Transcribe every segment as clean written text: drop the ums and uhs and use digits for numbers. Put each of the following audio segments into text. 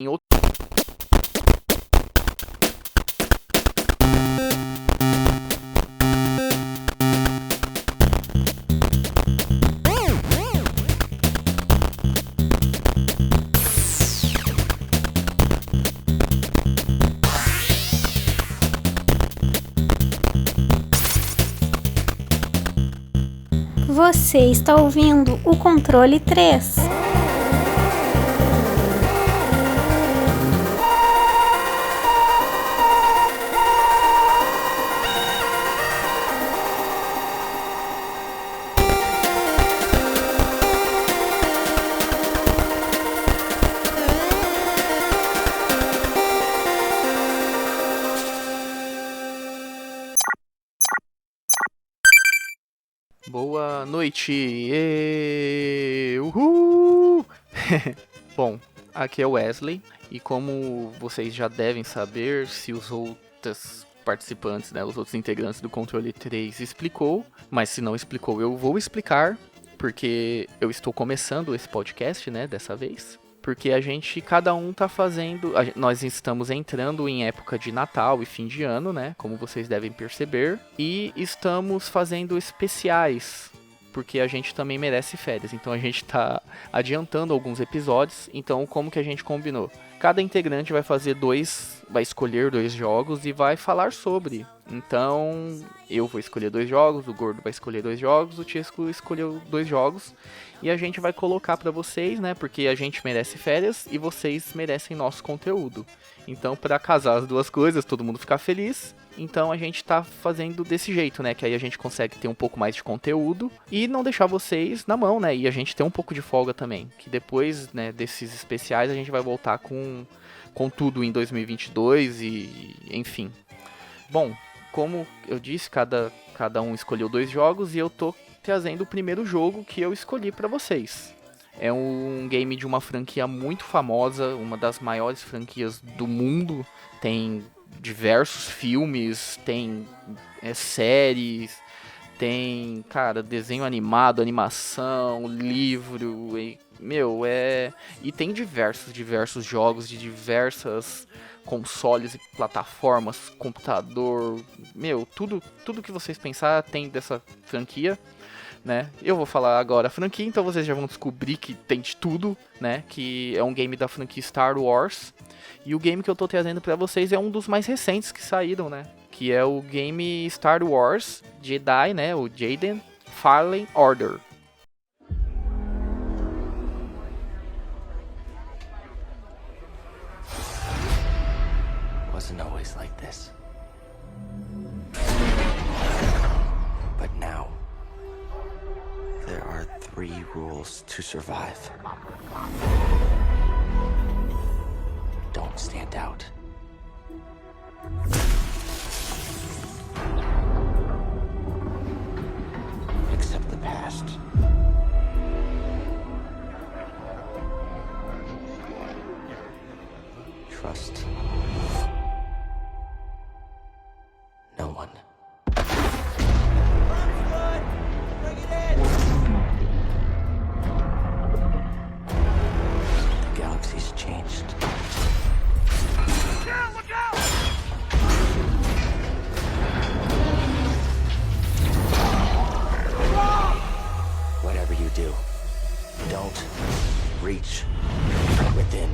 em outro. Você está ouvindo o Controle 3. Boa noite! Uhul! Bom, aqui é o Wesley, e como vocês já devem saber, se os outros participantes, né, os outros integrantes do Controle 3 explicou, mas se não explicou eu vou explicar, porque eu estou começando esse podcast, né, dessa vez. Porque cada um tá fazendo, nós estamos entrando em época de Natal e fim de ano, né, como vocês devem perceber, e estamos fazendo especiais, porque a gente também merece férias, então a gente tá adiantando alguns episódios. Então como que a gente combinou? Cada integrante vai escolher 2 jogos e vai falar sobre. Então eu vou escolher 2 jogos, o Gordo vai escolher 2 jogos, o Chesco escolheu 2 jogos. E a gente vai colocar pra vocês, né? Porque a gente merece férias e vocês merecem nosso conteúdo. Então, pra casar as duas coisas, todo mundo ficar feliz. Então a gente tá fazendo desse jeito, né? Que aí a gente consegue ter um pouco mais de conteúdo e não deixar vocês na mão, né? E a gente ter um pouco de folga também. Que depois, né, desses especiais a gente vai voltar com tudo em 2022 e enfim. Bom, como eu disse, cada um escolheu 2 jogos e eu tô trazendo o primeiro jogo que eu escolhi pra vocês. É um game de uma franquia muito famosa, uma das maiores franquias do mundo. Tem diversos filmes, tem séries, tem, cara, desenho animado, animação, livro, e tem diversos jogos de diversas consoles e plataformas, computador, tudo que vocês pensar tem dessa franquia, né? Eu vou falar agora a franquia, então vocês já vão descobrir que tem de tudo, né? Que é um game da franquia Star Wars. E o game que eu tô trazendo pra vocês é um dos mais recentes que saíram, né? Que é o game Star Wars Jedi, né? O Jedi Fallen Order. Wasn't always like this. But now, there are 3 rules to survive. Don't stand out. Accept the past. Trust no one. The galaxy's changed. Look out! Whatever you do, don't reach within.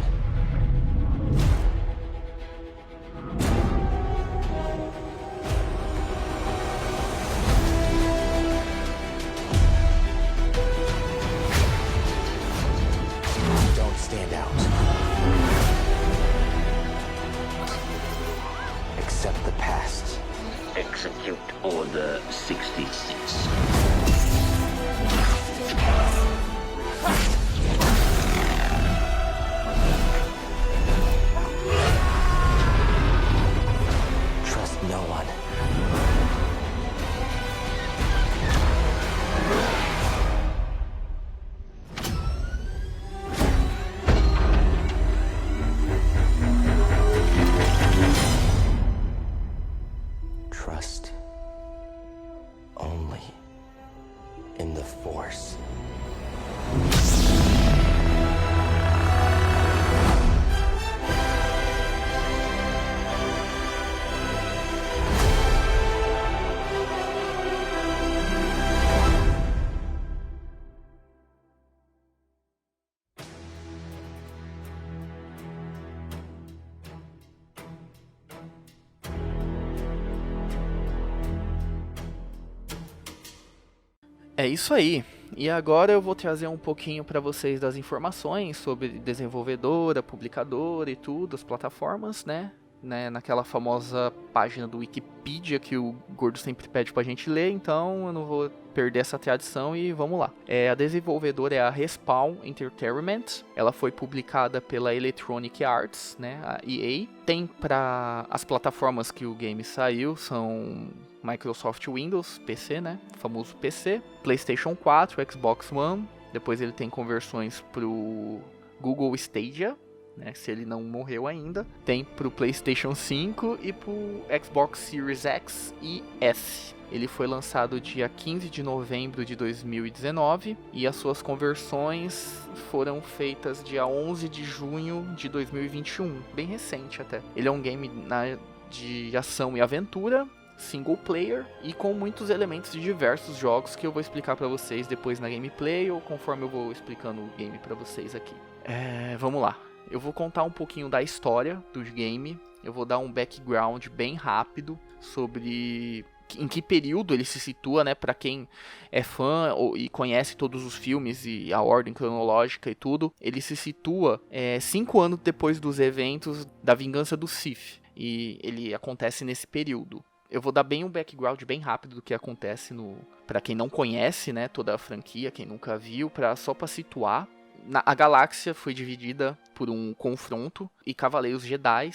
Don't stand out. Accept the past. Execute Order 66. Trust no one. Trust only É isso aí. E agora eu vou trazer um pouquinho para vocês das informações sobre desenvolvedora, publicadora e tudo, as plataformas, né? Naquela famosa página do Wikipedia que o Gordo sempre pede pra gente ler, então eu não vou perder essa tradição e vamos lá. A desenvolvedora é a Respawn Entertainment, ela foi publicada pela Electronic Arts, né, a EA. Tem para as plataformas que o game saiu, são Microsoft Windows, PC, né, famoso PC, PlayStation 4, Xbox One, depois ele tem conversões pro Google Stadia, né, se ele não morreu ainda. Tem pro PlayStation 5 e pro Xbox Series X e S. Ele foi lançado dia 15 de novembro de 2019 e as suas conversões foram feitas dia 11 de junho de 2021, bem recente até. Ele é um game de ação e aventura, single player e com muitos elementos de diversos jogos que eu vou explicar pra vocês depois na gameplay ou conforme eu vou explicando o game pra vocês aqui. Vamos lá. Eu vou contar um pouquinho da história do game, eu vou dar um background bem rápido sobre em que período ele se situa, né, para quem é fã e conhece todos os filmes e a ordem cronológica e tudo. Ele se situa 5 anos depois dos eventos da Vingança do Sith, e ele acontece nesse período. Eu vou dar bem um background bem rápido do que acontece para quem não conhece, né, toda a franquia, quem nunca viu, só para situar. A galáxia foi dividida por um confronto e Cavaleiros Jedi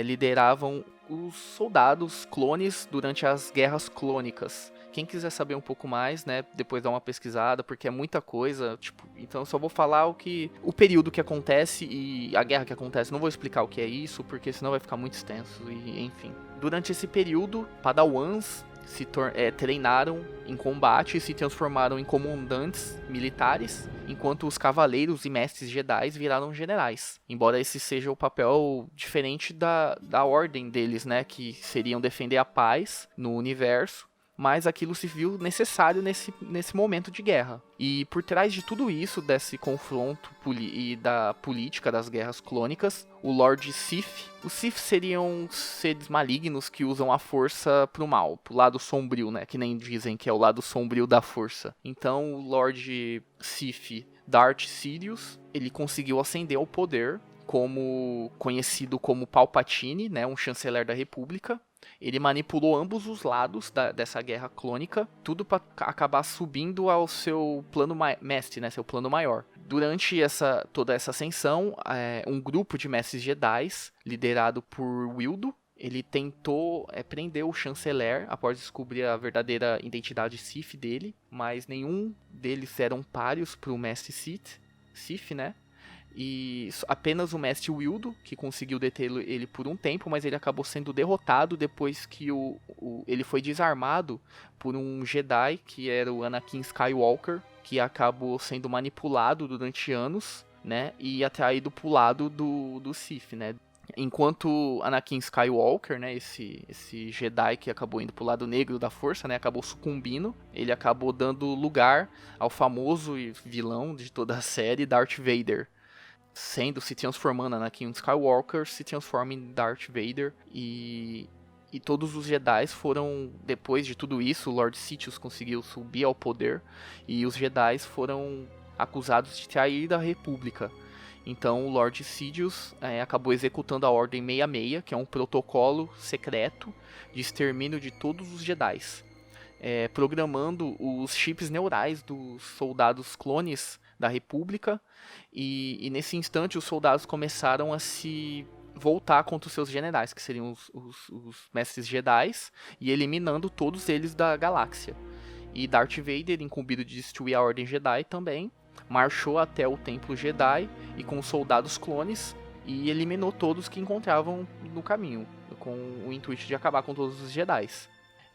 lideravam os soldados clones durante as Guerras Clônicas. Quem quiser saber um pouco mais, né, depois dá uma pesquisada, porque é muita coisa, então eu só vou falar o período que acontece e a guerra que acontece. Não vou explicar o que é isso, porque senão vai ficar muito extenso, e enfim. Durante esse período, Padawans treinaram em combate e se transformaram em comandantes militares, enquanto os cavaleiros e mestres Jedi viraram generais. Embora esse seja o papel diferente da ordem deles, né, que seriam defender a paz no universo, mas aquilo se viu necessário nesse momento de guerra. E por trás de tudo isso, desse confronto e da política das guerras clônicas, o Lord Sith. Os Sith seriam seres malignos que usam a força pro mal, pro lado sombrio, né? Que nem dizem que é o lado sombrio da força. Então o Lord Sith Darth Sidious, ele conseguiu ascender ao poder, conhecido como Palpatine, né? Um chanceler da República. Ele manipulou ambos os lados dessa guerra clônica, tudo para acabar subindo ao seu plano mestre, né, seu plano maior. Durante toda essa ascensão, um grupo de mestres Jedi, liderado por Wildo, ele tentou prender o chanceler após descobrir a verdadeira identidade Sith dele, mas nenhum deles eram páreos para o mestre Sith, né? E apenas o mestre Wildo, que conseguiu deter ele por um tempo, mas ele acabou sendo derrotado depois que ele foi desarmado por um Jedi, que era o Anakin Skywalker, que acabou sendo manipulado durante anos, né, e atraído pro lado do Sith, né. Enquanto Anakin Skywalker, né, esse Jedi que acabou indo pro lado negro da força, né, acabou sucumbindo, ele acabou dando lugar ao famoso vilão de toda a série, Darth Vader. Se transformando, Anakin Skywalker se transforma em Darth Vader, e todos os Jedi foram, depois de tudo isso, o Lord Sidious conseguiu subir ao poder, e os Jedi foram acusados de trair a República. Então o Lord Sidious acabou executando a Ordem 66, que é um protocolo secreto de extermínio de todos os Jedi, programando os chips neurais dos soldados clones da República, e nesse instante os soldados começaram a se voltar contra os seus generais, que seriam os mestres Jedi, e eliminando todos eles da galáxia. E Darth Vader, incumbido de destruir a Ordem Jedi também, marchou até o Templo Jedi e com os soldados clones e eliminou todos que encontravam no caminho, com o intuito de acabar com todos os Jedi.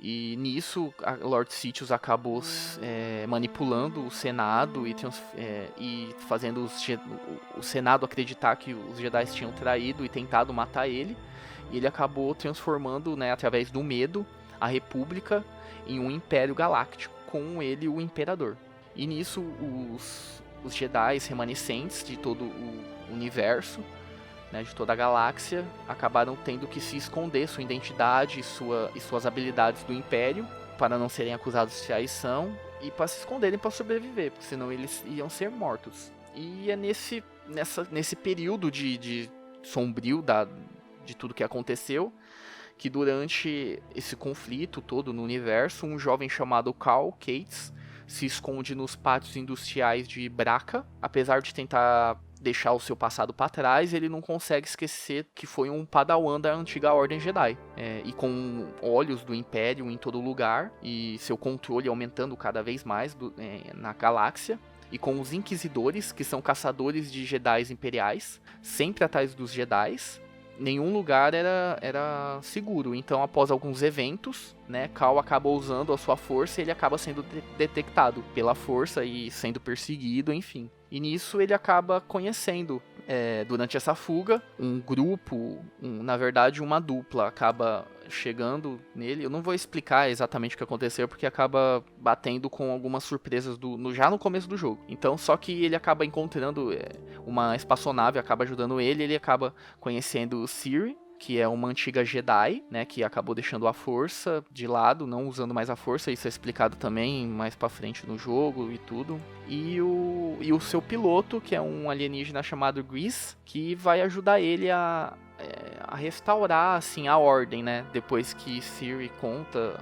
E nisso, Lord Sidious acabou manipulando o Senado e fazendo o Senado acreditar que os Jedi tinham traído e tentado matar ele. E ele acabou transformando, né, através do medo, a República em um Império Galáctico, com ele o Imperador. E nisso, os Jedi remanescentes de todo o universo, né, de toda a galáxia, acabaram tendo que se esconder sua identidade e suas habilidades do Império, para não serem acusados de traição, e para se esconderem para sobreviver, porque senão eles iam ser mortos. E é nesse período de sombrio de tudo que aconteceu, que durante esse conflito todo no universo, um jovem chamado Cal Cates se esconde nos pátios industriais de Braca. Apesar de tentar deixar o seu passado para trás, ele não consegue esquecer que foi um padawan da antiga Ordem Jedi. E com olhos do Império em todo lugar, e seu controle aumentando cada vez mais na galáxia, e com os Inquisidores, que são caçadores de Jedis imperiais, sempre atrás dos Jedis, nenhum lugar era seguro. Então, após alguns eventos, né, Cal acaba usando a sua força e ele acaba sendo detectado pela força e sendo perseguido, enfim. E nisso ele acaba conhecendo, durante essa fuga, um grupo, na verdade uma dupla, acaba chegando nele. Eu não vou explicar exatamente o que aconteceu, porque acaba batendo com algumas surpresas já no começo do jogo. Então, só que ele acaba encontrando uma espaçonave, acaba ajudando ele acaba conhecendo Ciri, que é uma antiga Jedi, né, que acabou deixando a força de lado, não usando mais a força. Isso é explicado também mais pra frente no jogo e tudo. E o seu piloto, que é um alienígena chamado Grease, que vai ajudar ele a restaurar, assim, a ordem, né, depois que Ciri conta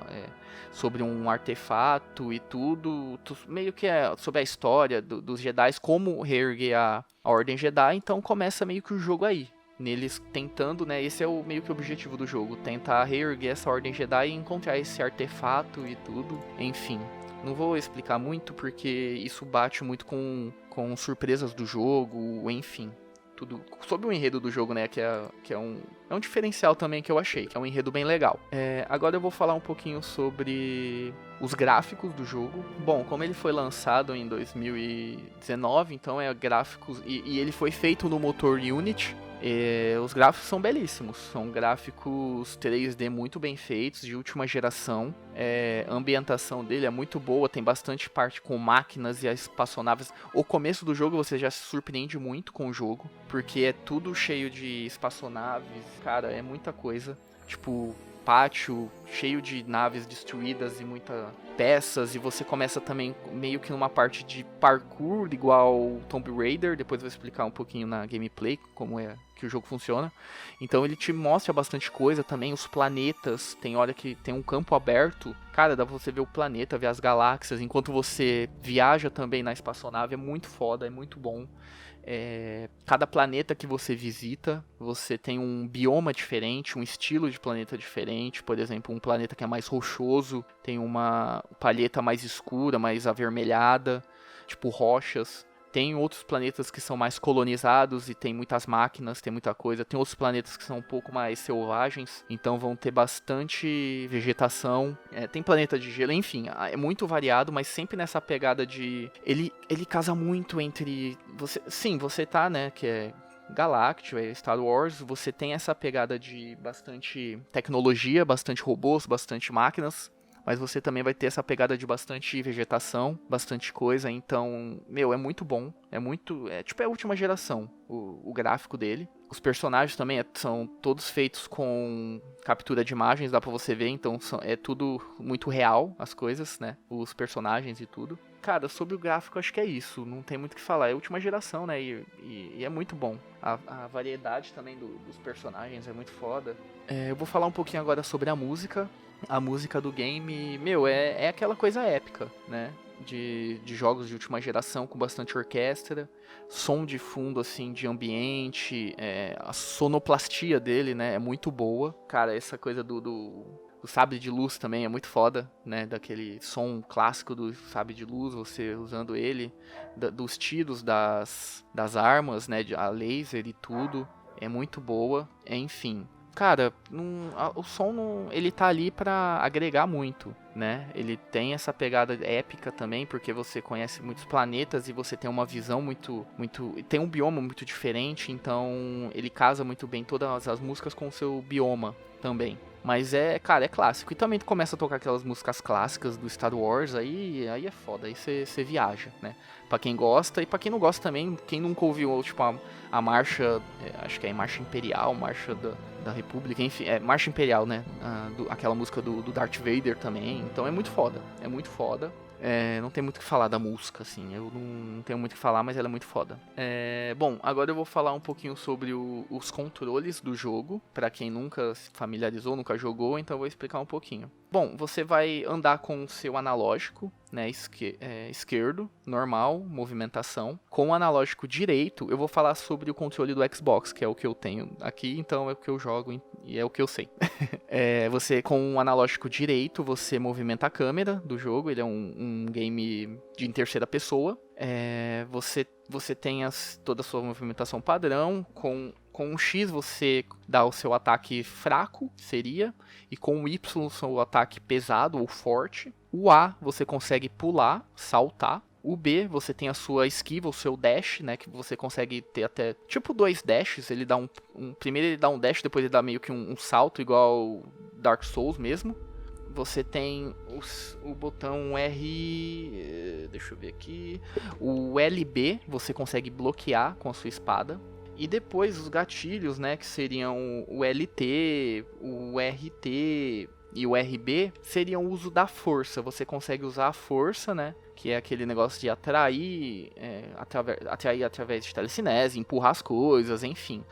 sobre um artefato e tudo, meio que sobre a história dos Jedi, como reerguer a Ordem Jedi. Então começa meio que o jogo aí, neles tentando, né, esse é meio que o objetivo do jogo, tentar reerguer essa Ordem Jedi e encontrar esse artefato e tudo, enfim. Não vou explicar muito, porque isso bate muito com surpresas do jogo, enfim. Tudo sobre o enredo do jogo, né, que é um diferencial também que eu achei, que é um enredo bem legal. Agora eu vou falar um pouquinho sobre os gráficos do jogo. Bom, como ele foi lançado em 2019, então gráficos, e ele foi feito no motor Unity. Os gráficos são belíssimos, são gráficos 3D muito bem feitos, de última geração. A ambientação dele é muito boa, tem bastante parte com máquinas e as espaçonaves. O começo do jogo você já se surpreende muito com o jogo, porque é tudo cheio de espaçonaves, cara, é muita coisa. Tipo, pátio cheio de naves destruídas e muitas peças, e você começa também meio que numa parte de parkour igual Tomb Raider. Depois eu vou explicar um pouquinho na gameplay como é que o jogo funciona. Então ele te mostra bastante coisa também, os planetas, tem hora que tem um campo aberto, cara, dá pra você ver o planeta, ver as galáxias, enquanto você viaja também na espaçonave. É muito foda, é muito bom. Cada planeta que você visita, você tem um bioma diferente, um estilo de planeta diferente. Por exemplo, um planeta que é mais rochoso tem uma palheta mais escura, mais avermelhada, tipo rochas. Tem outros planetas que são mais colonizados e tem muitas máquinas, tem muita coisa. Tem outros planetas que são um pouco mais selvagens, então vão ter bastante vegetação. Tem planeta de gelo, enfim, é muito variado, mas sempre nessa pegada de... Ele casa muito entre... Você tá, né, que é Galactic, Star Wars, você tem essa pegada de bastante tecnologia, bastante robôs, bastante máquinas, mas você também vai ter essa pegada de bastante vegetação, bastante coisa. Então, é muito bom. É a última geração, o gráfico dele. Os personagens também são todos feitos com captura de imagens, dá pra você ver. Então, é tudo muito real, as coisas, né? Os personagens e tudo. Cara, sobre o gráfico, acho que é isso. Não tem muito o que falar. É a última geração, né? E é muito bom. A variedade também dos personagens é muito foda. Eu vou falar um pouquinho agora sobre a música. A música do game, é aquela coisa épica, né? De jogos de última geração, com bastante orquestra, som de fundo, assim, de ambiente, a sonoplastia dele, né? É muito boa. Cara, essa coisa do sabre de luz também é muito foda, né? Daquele som clássico do sabre de luz, você usando ele, dos tiros das armas, né? A laser e tudo, é muito boa, enfim. Cara, o som ele tá ali pra agregar muito, né? Ele tem essa pegada épica também, porque você conhece muitos planetas e você tem uma visão muito... Tem um bioma muito diferente, então ele casa muito bem todas as músicas com o seu bioma também. Mas é clássico. E também tu começa a tocar aquelas músicas clássicas do Star Wars, aí é foda, aí você viaja, né? Pra quem gosta, e pra quem não gosta também, quem nunca ouviu, tipo, a marcha, acho que é a Marcha Imperial, Marcha da República, enfim, Marcha Imperial, né? Aquela música do Darth Vader também, então é muito foda, Não tem muito o que falar da música, assim. Eu não tenho muito o que falar, mas ela é muito foda. Bom, agora eu vou falar um pouquinho sobre os controles do jogo. Pra quem nunca se familiarizou, nunca jogou, então eu vou explicar um pouquinho. Bom, você vai andar com o seu analógico, né, esquerdo, normal, movimentação. Com o analógico direito, eu vou falar sobre o controle do Xbox, que é o que eu tenho aqui, então é o que eu jogo e é o que eu sei. Você, com o analógico direito, você movimenta a câmera do jogo, ele é um game de terceira pessoa. Você tem toda a sua movimentação padrão, com o X você dá o seu ataque fraco, seria, e com o Y o seu ataque pesado ou forte. O A você consegue pular, saltar. O B você tem a sua esquiva, o seu dash, né, que você consegue ter até tipo 2 dashes. Ele dá primeiro ele dá um dash, depois ele dá meio que um salto igual Dark Souls mesmo. Você tem o botão R, deixa eu ver aqui, o LB você consegue bloquear com a sua espada. E depois os gatilhos, né, que seriam o LT, o RT e o RB, seriam o uso da força. Você consegue usar a força, né, que é aquele negócio de atrair através de telecinese, empurrar as coisas, enfim.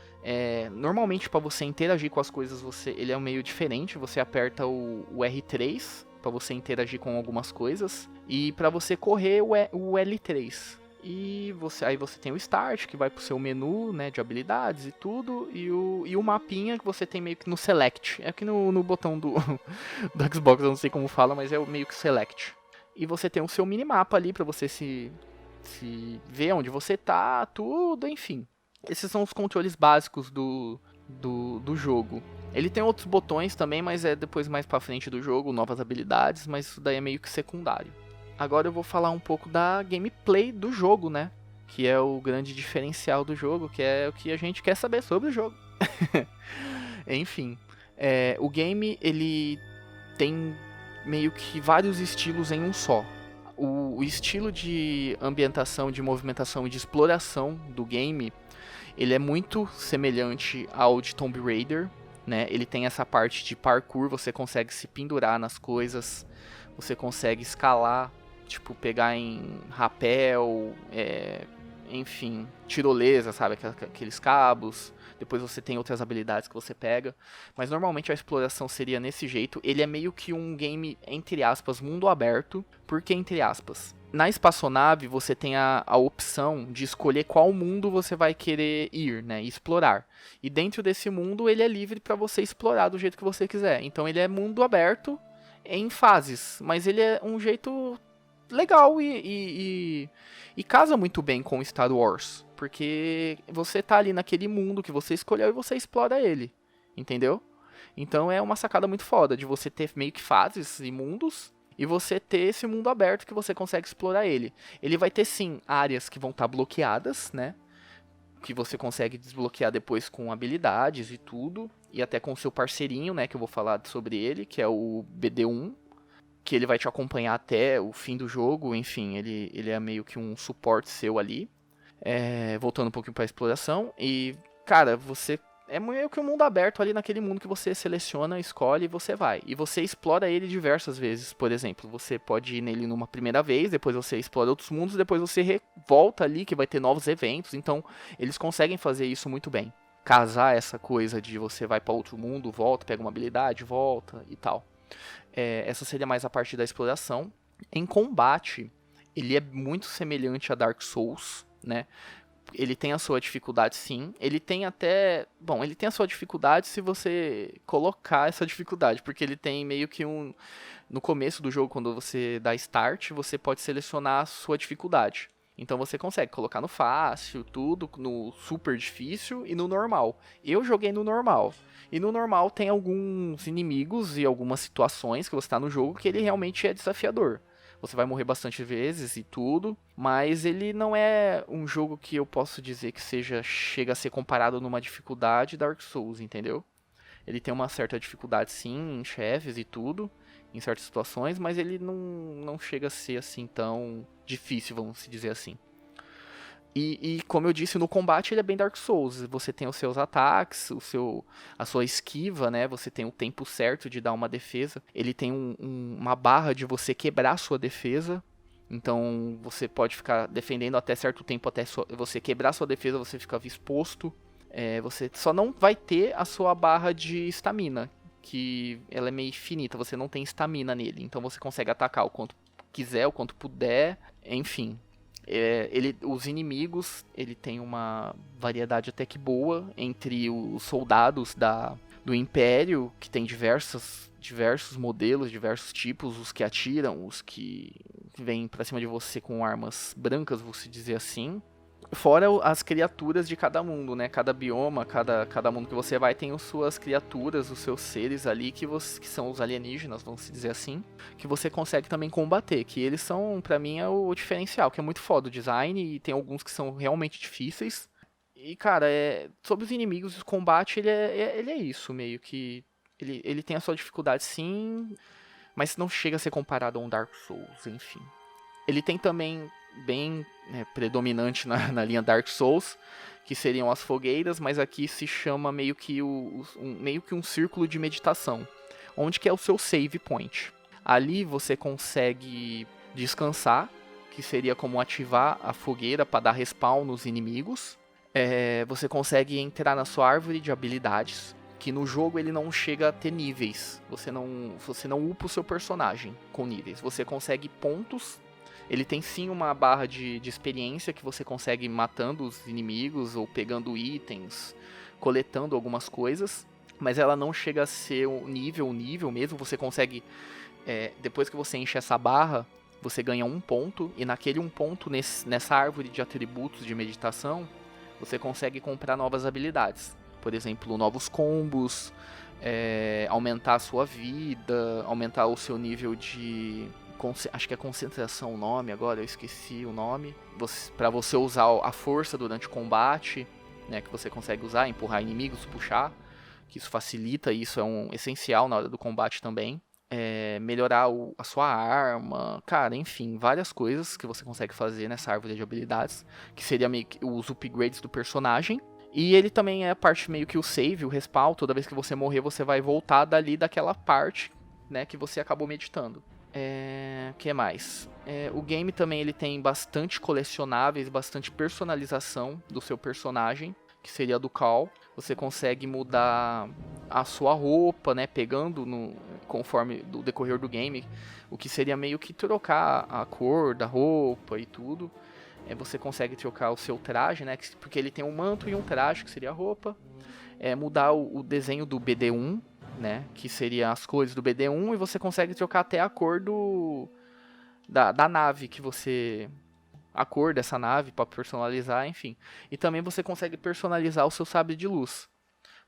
Normalmente para você interagir com as coisas, ele é meio diferente. Você aperta o R3 para você interagir com algumas coisas, e para você correr o L3. E aí você tem o Start, que vai pro seu menu, né, de habilidades e tudo, e o mapinha que você tem meio que no Select. É aqui no botão do Xbox, eu não sei como fala, mas é meio que Select. E você tem o seu minimapa ali pra você se ver onde você tá, tudo, enfim. Esses são os controles básicos do jogo. Ele tem outros botões também, mas é depois mais pra frente do jogo, novas habilidades, mas isso daí é meio que secundário. Agora eu vou falar um pouco da gameplay do jogo, né? Que é o grande diferencial do jogo, que é o que a gente quer saber sobre o jogo. Enfim, o game ele tem meio que vários estilos em um só. O estilo de ambientação, de movimentação e de exploração do game, ele é muito semelhante ao de Tomb Raider, né? Ele tem essa parte de parkour, você consegue se pendurar nas coisas, você consegue escalar, tipo, pegar em rapel, enfim, tirolesa, sabe? Aqueles cabos. Depois você tem outras habilidades que você pega. Mas normalmente a exploração seria nesse jeito. Ele é meio que um game, entre aspas, mundo aberto. Por que entre aspas? Na espaçonave você tem a opção de escolher qual mundo você vai querer ir, né? E explorar. E dentro desse mundo ele é livre para você explorar do jeito que você quiser. Então ele é mundo aberto em fases. Mas ele é um jeito legal e casa muito bem com Star Wars, porque você tá ali naquele mundo que você escolheu e você explora ele, entendeu? Então é uma sacada muito foda de você ter meio que fases e mundos, e você ter esse mundo aberto que você consegue explorar ele. Ele vai ter sim áreas que vão estar bloqueadas, né? Que você consegue desbloquear depois com habilidades e tudo, e até com o seu parceirinho, né? Que eu vou falar sobre ele, que é o BD1, que ele vai te acompanhar até o fim do jogo. Enfim, ele é meio que um suporte seu ali. Voltando um pouquinho pra exploração. E, cara, você é meio que um mundo aberto ali naquele mundo que você seleciona, escolhe e você vai. E você explora ele diversas vezes. Por exemplo, você pode ir nele numa primeira vez, depois você explora outros mundos, depois você volta ali que vai ter novos eventos. Então, eles conseguem fazer isso muito bem. Casar essa coisa de você vai pra outro mundo, volta, pega uma habilidade, volta e tal. Essa seria mais a parte da exploração. Em combate, ele é muito semelhante a Dark Souls, né? Ele tem a sua dificuldade, sim. Ele tem até... Bom, ele tem a sua dificuldade se você colocar essa dificuldade, porque ele tem meio que no começo do jogo, quando você dá Start, você pode selecionar a sua dificuldade. Então você consegue colocar no fácil, tudo, no super difícil e no normal. Eu joguei no normal. E no normal tem alguns inimigos e algumas situações que você tá no jogo que ele realmente é desafiador. Você vai morrer bastante vezes e tudo, mas ele não é um jogo que eu posso dizer que chega a ser comparado numa dificuldade Dark Souls, entendeu? Ele tem uma certa dificuldade sim em chefes e tudo, em certas situações, mas ele não chega a ser assim tão difícil, vamos se dizer assim. E como eu disse, no combate ele é bem Dark Souls. Você tem os seus ataques, a sua esquiva, né? Você tem o tempo certo de dar uma defesa. Ele tem uma barra de você quebrar a sua defesa, Então você pode ficar defendendo até certo tempo, até você quebrar sua defesa, você fica exposto. Você só não vai ter a sua barra de estamina, que ela é meio infinita, você não tem estamina nele. Então você consegue atacar o quanto quiser, o quanto puder, enfim. Os inimigos, ele tem uma variedade até que boa entre os soldados do Império, que tem diversos modelos, diversos tipos, os que atiram, os que vêm pra cima de você com armas brancas, vou se dizer assim. Fora as criaturas de cada mundo, né? Cada bioma, cada mundo que você vai tem as suas criaturas, os seus seres ali, que são os alienígenas, vamos se dizer assim, que você consegue também combater, que eles são, pra mim, é o diferencial, que é muito foda o design, e tem alguns que são realmente difíceis. E, cara, sobre os inimigos, o combate, ele é isso, meio que... Ele tem a sua dificuldade, sim, mas não chega a ser comparado a um Dark Souls, enfim. Ele tem também, bem predominante na linha Dark Souls, que seriam as fogueiras, mas aqui se chama meio que um círculo de meditação, onde que é o seu save point. Ali você consegue descansar, que seria como ativar a fogueira para dar respawn nos inimigos. Você consegue entrar na sua árvore de habilidades, que no jogo ele não chega a ter níveis. Você não upa o seu personagem com níveis. Você consegue pontos. Ele tem sim uma barra de experiência que você consegue matando os inimigos ou pegando itens, coletando algumas coisas. Mas ela não chega a ser o nível mesmo. Você consegue, depois que você enche essa barra, você ganha um ponto. E naquele um ponto, nessa árvore de atributos de meditação, você consegue comprar novas habilidades. Por exemplo, novos combos, aumentar a sua vida, aumentar o seu nível de... Acho que é concentração o nome agora, eu esqueci o nome. Para você usar a força durante o combate, né, que você consegue usar, empurrar inimigos, puxar. Que isso facilita, e isso é essencial na hora do combate também. Melhorar a sua arma, cara, enfim, várias coisas que você consegue fazer nessa árvore de habilidades, que seria meio que os upgrades do personagem. E ele também é a parte meio que o save, o respawn. Toda vez que você morrer, você vai voltar daquela parte, né, que você acabou meditando. Que mais? O game também ele tem bastante colecionáveis, bastante personalização do seu personagem, que seria do Call. Você consegue mudar a sua roupa, né, pegando conforme do decorrer do game, o que seria meio que trocar a cor da roupa e tudo. Você consegue trocar o seu traje, né, porque ele tem um manto e um traje, que seria a roupa. Mudar o desenho do BD1, né, que seria as cores do BD1, e você consegue trocar até a cor da nave que você... a cor dessa nave para personalizar, enfim. E também você consegue personalizar o seu sabre de luz.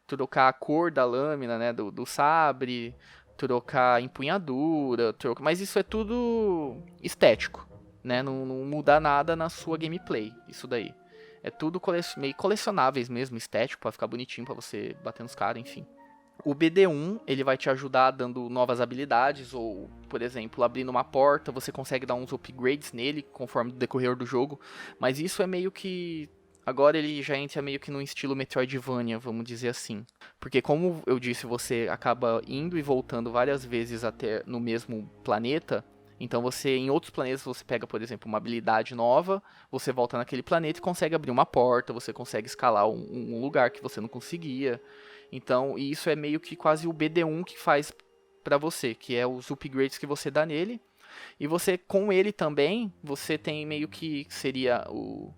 Trocar a cor da lâmina, né, do sabre, trocar a empunhadura, mas isso é tudo estético, né, não muda nada na sua gameplay, isso daí. É tudo meio colecionáveis mesmo, estético, para ficar bonitinho, para você bater nos caras, enfim. O BD1, ele vai te ajudar dando novas habilidades, ou, por exemplo, abrindo uma porta, você consegue dar uns upgrades nele, conforme o decorrer do jogo, mas isso é meio que... Agora ele já entra meio que no estilo Metroidvania, vamos dizer assim. Porque como eu disse, você acaba indo e voltando várias vezes até no mesmo planeta. Então você, em outros planetas, você pega, por exemplo, uma habilidade nova, você volta naquele planeta e consegue abrir uma porta, você consegue escalar um lugar que você não conseguia. Então, e isso é meio que quase o BD1 que faz pra você, que é os upgrades que você dá nele. E você, com ele também, você tem meio que seria o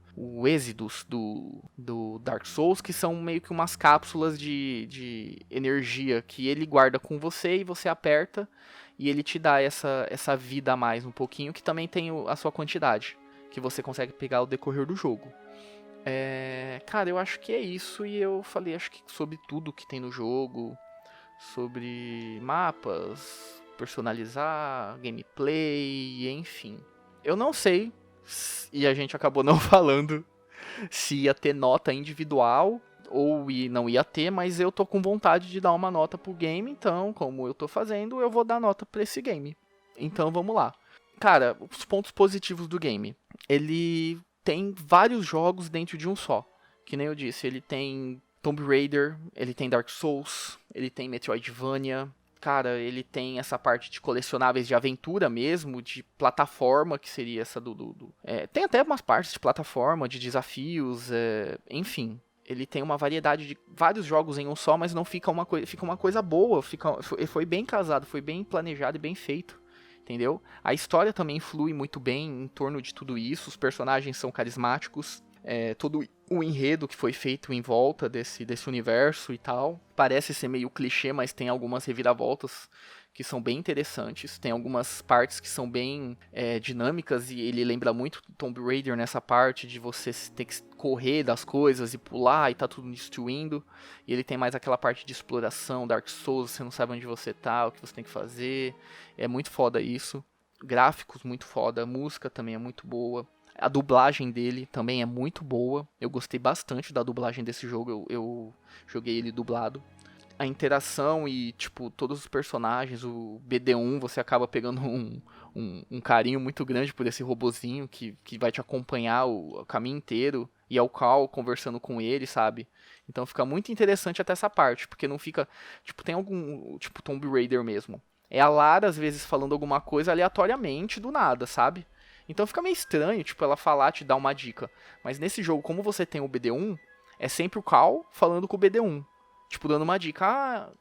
Exodus do Dark Souls, que são meio que umas cápsulas de energia que ele guarda com você e você aperta e ele te dá essa vida a mais um pouquinho, que também tem a sua quantidade, que você consegue pegar ao decorrer do jogo. Cara, eu acho que é isso, e eu falei acho que sobre tudo que tem no jogo, sobre mapas, personalizar, gameplay, enfim. Eu não sei, e a gente acabou não falando, se ia ter nota individual ou não ia ter, mas eu tô com vontade de dar uma nota pro game, então, como eu tô fazendo, eu vou dar nota pra esse game. Então, vamos lá. Cara, os pontos positivos do game. Ele tem vários jogos dentro de um só. Que nem eu disse, ele tem Tomb Raider, ele tem Dark Souls, ele tem Metroidvania, cara, ele tem essa parte de colecionáveis de aventura mesmo, de plataforma, que seria essa tem até umas partes de plataforma, de desafios, enfim. Ele tem uma variedade de vários jogos em um só, mas não fica fica uma coisa boa, foi bem casado, foi bem planejado e bem feito, entendeu? A história também flui muito bem em torno de tudo isso, os personagens são carismáticos, todo o enredo que foi feito em volta desse universo e tal. Parece ser meio clichê, mas tem algumas reviravoltas que são bem interessantes. Tem algumas partes que são bem dinâmicas e ele lembra muito Tomb Raider nessa parte de você ter que correr das coisas e pular e tá tudo destruindo. E ele tem mais aquela parte de exploração, Dark Souls, você não sabe onde você tá, o que você tem que fazer. É muito foda isso. Gráficos muito foda, a música também é muito boa. A dublagem dele também é muito boa. Eu gostei bastante da dublagem desse jogo. Eu joguei ele dublado. A interação e, tipo, todos os personagens, o BD1, você acaba pegando um carinho muito grande por esse robozinho que vai te acompanhar o caminho inteiro. E é o Cal conversando com ele, sabe? Então fica muito interessante até essa parte, porque não fica... Tipo, tem algum... Tipo, Tomb Raider mesmo. É a Lara, às vezes, falando alguma coisa aleatoriamente, do nada, sabe? Então fica meio estranho, tipo, ela falar, te dar uma dica. Mas nesse jogo, como você tem o BD1, é sempre o Cal falando com o BD1. Tipo, dando uma dica.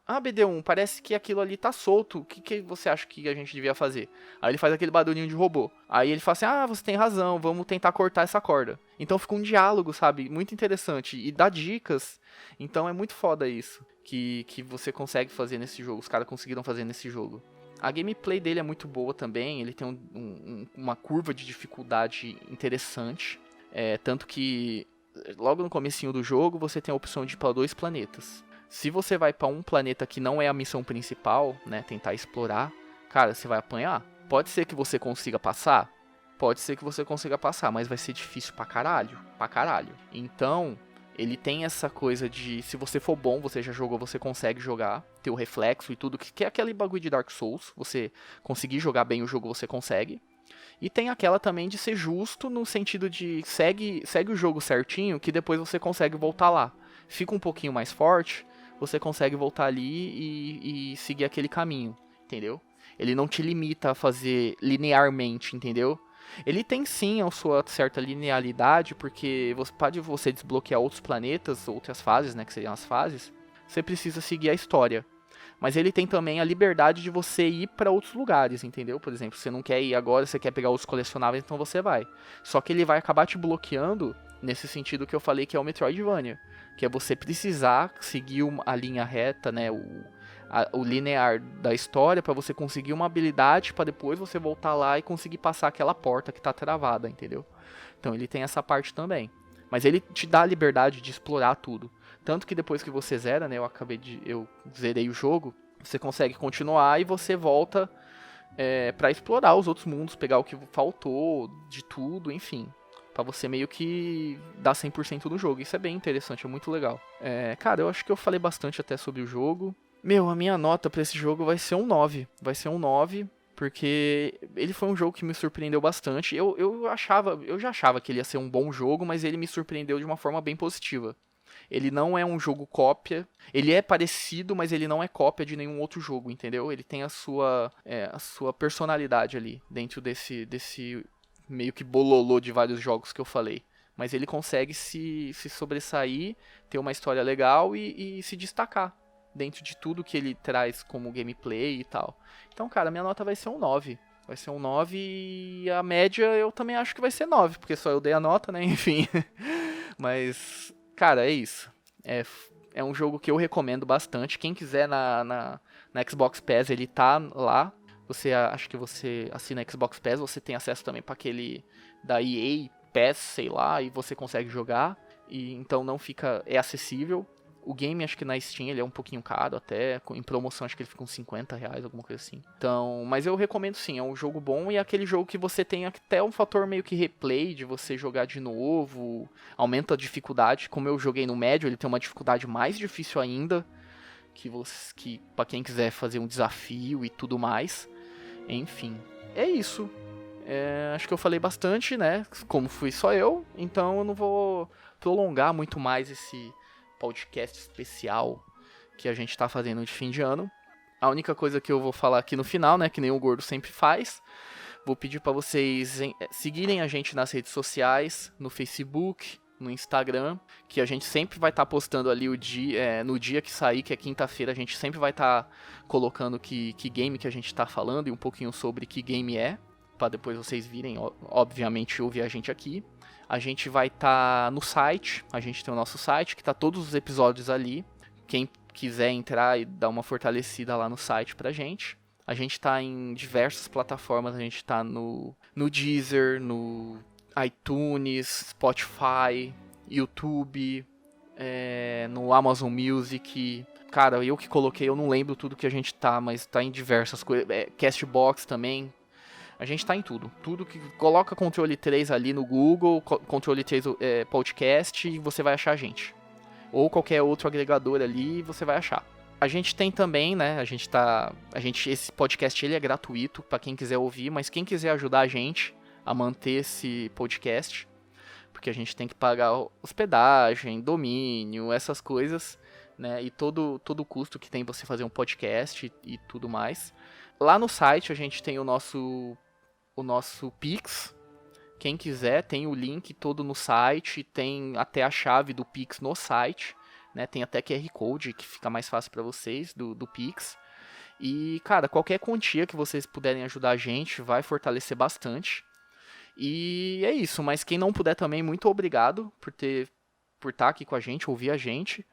BD1, parece que aquilo ali tá solto. O que você acha que a gente devia fazer? Aí ele faz aquele barulhinho de robô. Aí ele fala assim, você tem razão, vamos tentar cortar essa corda. Então fica um diálogo, sabe? Muito interessante. E dá dicas. Então é muito foda isso. Que você consegue fazer nesse jogo. Os caras conseguiram fazer nesse jogo. A gameplay dele é muito boa também, ele tem uma curva de dificuldade interessante, tanto que logo no comecinho do jogo você tem a opção de ir para 2 planetas. Se você vai para um planeta que não é a missão principal, né, tentar explorar, cara, você vai apanhar. Pode ser que você consiga passar? Pode ser que você consiga passar, mas vai ser difícil pra caralho. Então... Ele tem essa coisa de, se você for bom, você já jogou, você consegue jogar, ter o reflexo e tudo, que é aquele bagulho de Dark Souls, você conseguir jogar bem o jogo, você consegue. E tem aquela também de ser justo, no sentido de segue o jogo certinho, que depois você consegue voltar lá. Fica um pouquinho mais forte, você consegue voltar ali e seguir aquele caminho, entendeu? Ele não te limita a fazer linearmente, entendeu? Ele tem sim a sua certa linearidade, porque você desbloquear outros planetas, outras fases, né, que seriam as fases, você precisa seguir a história. Mas ele tem também a liberdade de você ir para outros lugares, entendeu? Por exemplo, você não quer ir agora, você quer pegar os colecionáveis, então você vai. Só que ele vai acabar te bloqueando nesse sentido que eu falei que é o Metroidvania, que é você precisar seguir a linha reta, né, o linear da história para você conseguir uma habilidade para depois você voltar lá e conseguir passar aquela porta que tá travada, entendeu? Então ele tem essa parte também. Mas ele te dá a liberdade de explorar tudo. Tanto que depois que você zera, né, eu zerei o jogo, você consegue continuar e você volta para explorar os outros mundos, pegar o que faltou de tudo, enfim. Pra você meio que dar 100% no jogo. Isso é bem interessante, é muito legal. Cara, eu acho que eu falei bastante até sobre o jogo. A minha nota pra esse jogo vai ser um 9. Vai ser um 9, porque ele foi um jogo que me surpreendeu bastante. Eu já achava que ele ia ser um bom jogo, mas ele me surpreendeu de uma forma bem positiva. Ele não é um jogo cópia. Ele é parecido, mas ele não é cópia de nenhum outro jogo, entendeu? Ele tem a sua personalidade ali, dentro desse meio que bololô de vários jogos que eu falei. Mas ele consegue se sobressair, ter uma história legal e se destacar dentro de tudo que ele traz como gameplay e tal. Então, cara, minha nota vai ser um 9. Vai ser um 9 e a média eu também acho que vai ser 9, porque só eu dei a nota, né? Enfim. Mas, cara, é isso. É um jogo que eu recomendo bastante. Quem quiser na Xbox Pass, ele tá lá. Acho que você assina Xbox Pass, você tem acesso também para aquele da EA Pass, sei lá, e você consegue jogar. E então não fica... É acessível. O game, acho que na Steam, ele é um pouquinho caro até. Em promoção, acho que ele fica uns R$50, alguma coisa assim. Então, mas eu recomendo sim, é um jogo bom. E é aquele jogo que você tem até um fator meio que replay, de você jogar de novo. Aumenta a dificuldade. Como eu joguei no médio, ele tem uma dificuldade mais difícil ainda. Que pra quem quiser fazer um desafio e tudo mais. Enfim, é isso. Acho que eu falei bastante, né? Como fui só eu. Então eu não vou prolongar muito mais esse podcast especial que a gente tá fazendo de fim de ano. A única coisa que eu vou falar aqui no final, né, que nem o Gordo sempre faz, vou pedir para vocês seguirem a gente nas redes sociais, no Facebook, no Instagram, que a gente sempre vai estar postando ali no dia que sair, que é quinta-feira, a gente sempre vai estar colocando que game que a gente está falando e um pouquinho sobre que game é, para depois vocês virem, obviamente, ouvir a gente aqui. A gente vai estar no site, a gente tem o nosso site, que tá todos os episódios ali. Quem quiser entrar e dar uma fortalecida lá no site pra gente. A gente tá em diversas plataformas, a gente tá no Deezer, no iTunes, Spotify, YouTube, no Amazon Music. Cara, eu que coloquei, eu não lembro tudo que a gente tá, mas tá em diversas coisas. Castbox também. A gente tá em tudo. Tudo que coloca Controle 3 ali no Google, Controle 3 podcast, e você vai achar a gente. Ou qualquer outro agregador ali, você vai achar. A gente tem também, né, esse podcast ele é gratuito para quem quiser ouvir, mas quem quiser ajudar a gente a manter esse podcast, porque a gente tem que pagar hospedagem, domínio, essas coisas, né, e todo o custo que tem você fazer um podcast e tudo mais. Lá no site a gente tem o nosso Pix. Quem quiser, tem o link todo no site, tem até a chave do Pix no site, né? Tem até QR Code, que fica mais fácil para vocês, do Pix. E, cara, qualquer quantia que vocês puderem ajudar a gente, vai fortalecer bastante. E é isso, mas quem não puder também, muito obrigado por estar aqui com a gente, ouvir a gente.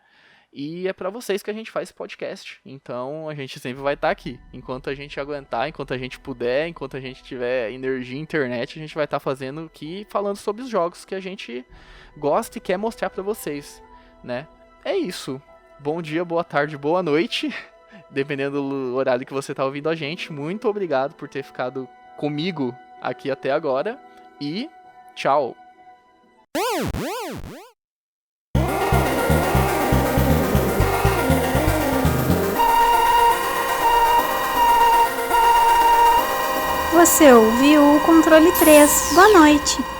E é pra vocês que a gente faz esse podcast. Então a gente sempre vai estar aqui. Enquanto a gente aguentar, enquanto a gente puder, enquanto a gente tiver energia e internet, a gente vai estar fazendo aqui, falando sobre os jogos que a gente gosta e quer mostrar pra vocês, né? É isso. Bom dia, boa tarde, boa noite. Dependendo do horário que você tá ouvindo a gente. Muito obrigado por ter ficado comigo aqui até agora. E tchau. Você ouviu o Controle 3. Boa noite.